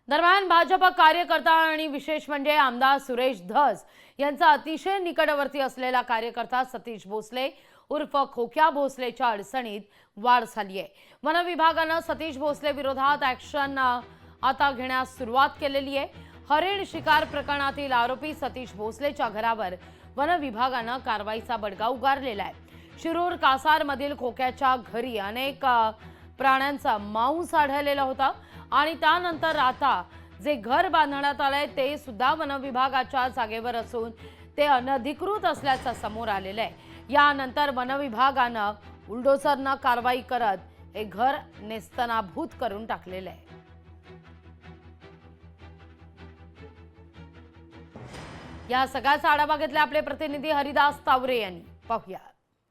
दरम्यान भाजप कार्यकर्ता आणि विशेष म्हणजे आमदार सुरेश धस यांचा अतिशय निकटवर्ती असलेला कार्यकर्ता सतीश भोसले उर्फ खोक्या भोसलेच्या अडचणीत वाढ झाली आहे। वन विभागाने सतीश भोसले विरोधात ॲक्शन आता घेण्यास सुरुवात केलेली आहे। हरिण शिकार प्रकरणातील आरोपी सतीश भोसलेच्या घरावर वन विभागाने कारवाईचा बडगा उगारलेला आहे। शिरूर कासारमधील खोक्याच्या घरी अनेक प्राण्यांचा मांस आढळलेला होता आणि त्यानंतर आता जे घर बांधण्यात आलंय ते सुद्धा वन विभागाच्या जागेवर असून ते अनधिकृत असल्याचं समोर आलेलं आहे। यानंतर वन विभागाने बुलडोझरने कारवाई करत हे घर नेस्तनाभूत करून टाकलेलं आहे। या सगळ्याचा आढावा घेतला आपले प्रतिनिधी हरिदास तावरे यांनी। पाहूया।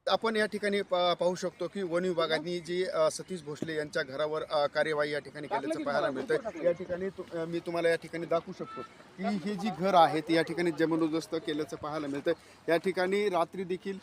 आपण या ठिकाणी पाहू शकतो की वन विभागाने जी सतीश भोसले यांच्या घरावर कार्यवाही या ठिकाणी केल्याचं पाहायला मिळतं। या ठिकाणी मी तुम्हाला या ठिकाणी दाखवू शकतो की हे जी घर आहे ते या ठिकाणी जमीनदोस्त केल्याचं पाहायला मिळतं। या ठिकाणी रात्री देखील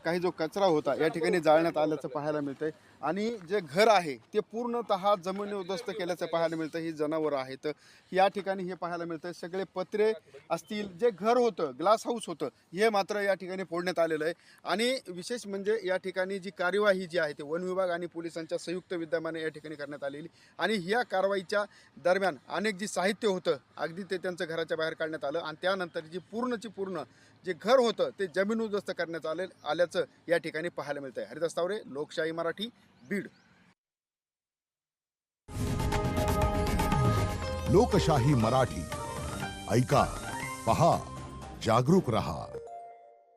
काही जो कचरा होता या ठिकाणी जाळण्यात आल्याचं पाहायला मिळतंय आणि जे घर आहे ते पूर्णतः जमीनदोस्त केल्याचं पाहायला मिळतं। ही जनावरं आहेत या ठिकाणी हे पाहायला मिळतं। सगळे पत्रे असतील, जे घर होतं ग्लास हाऊस होतं हे मात्र या ठिकाणी फोडण्यात आलेलं आहे। आणि विशेष म्हणजे या ठिकाणी जी कार्यवाही जी आहे ते वन विभाग आणि पोलिसांच्या संयुक्त विद्यमाने या ठिकाणी करण्यात आलेली आणि ह्या कारवाईच्या दरम्यान अनेक जी साहित्य होतं अगदी ते त्यांचं घराच्या बाहेर काढण्यात आलं आणि त्यानंतर जी पूर्ण जे घर होतं ते जमीनदोस्त करण्यात आल्याचं या ठिकाणी पाहायला मिळतंय। हरिदास तावरे, लोकशाही मराठी, बीड। लोकशाही मराठी ऐका, पहा, जागरूक रहा।